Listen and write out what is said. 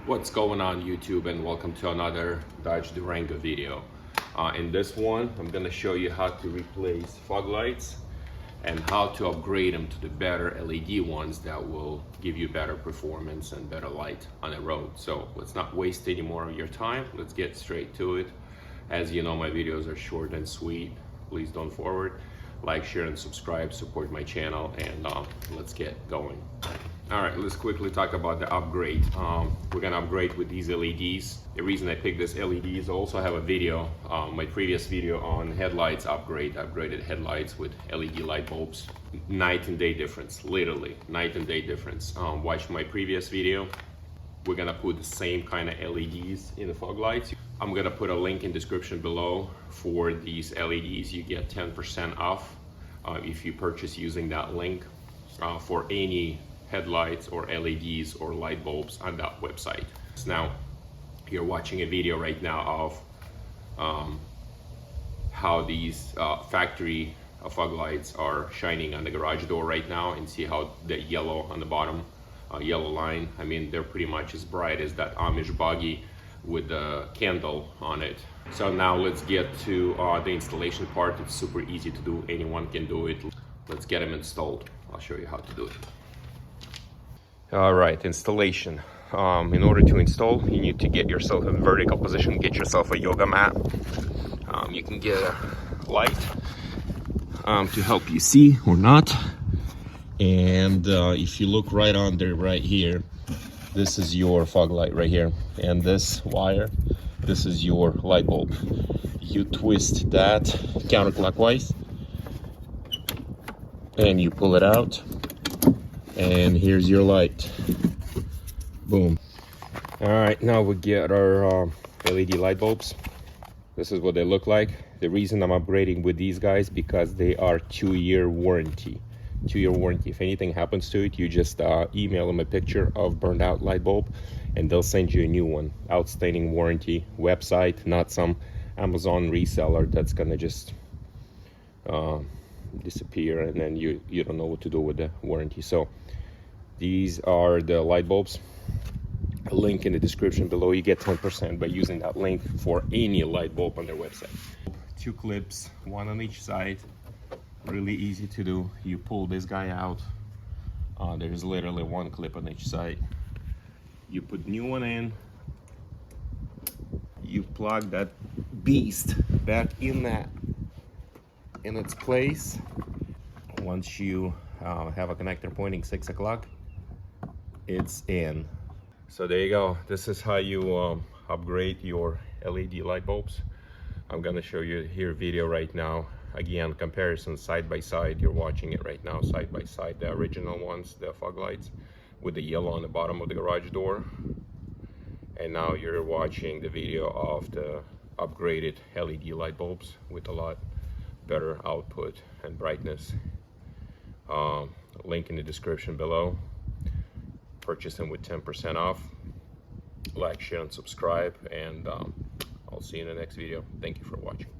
What's going on YouTube, and welcome to another Dodge Durango video. In this one I'm gonna show you how to replace fog lights and how to upgrade them to the better LED ones that will give you better performance and better light on the road. So let's not waste any more of your time. Let's get straight to it. As you know, my videos are short and sweet. Please don't forward. Like, share, and subscribe. Support my channel, and let's get going. All right, let's quickly talk about the upgrade. We're gonna upgrade with these LEDs. The reason I picked this LEDs, I also have a video, my previous video on headlights upgrade. I upgraded headlights with LED light bulbs. Night and day difference, literally night and day difference. Watch my previous video. We're gonna put the same kind of LEDs in the fog lights. I'm gonna put a link in description below for these LEDs. You get 10% off if you purchase using that link for any headlights or LEDs or light bulbs on that website. Now, you're watching a video right now of how these factory fog lights are shining on the garage door right now, and see how the yellow on the bottom, yellow line, I mean, they're pretty much as bright as that Amish buggy with the candle on it. So now let's get to the installation part. It's super easy to do, anyone can do it. Let's get them installed. I'll show you how to do it. All right, installation. In order to install, you need to get yourself in vertical position, get yourself a yoga mat. You can get a light to help you see or not. And if you look right under right here, this is your fog light right here. And this wire, this is your light bulb. You twist that counterclockwise and you pull it out. And here's your light. Boom. All right, now we get our LED light bulbs. This is what they look like. The reason I'm upgrading with these guys, because they are 2-year warranty. 2-year warranty. If anything happens to it, you just email them a picture of burned out light bulb and they'll send you a new one. Outstanding warranty website, not some Amazon reseller that's gonna just disappear and then you don't know what to do with the warranty. So these are the light bulbs. A link in the description below. You get 10% by using that link for any light bulb on their website. 2 clips, one on each side. Really easy to do. You pull this guy out. There's literally 1 clip on each side. You put new one in. You plug that beast back in its place. Once you have a connector pointing 6 o'clock, it's in. So there you go. This is how you upgrade your LED light bulbs. I'm gonna show you here video right now. Again, comparison side by side. You're watching it right now, side by side. The original ones, the fog lights with the yellow on the bottom of the garage door. And now you're watching the video of the upgraded LED light bulbs with a lot better output and brightness. Link in the description below. Purchase them with 10% off. Like, share, and subscribe, and I'll see you in the next video. Thank you for watching.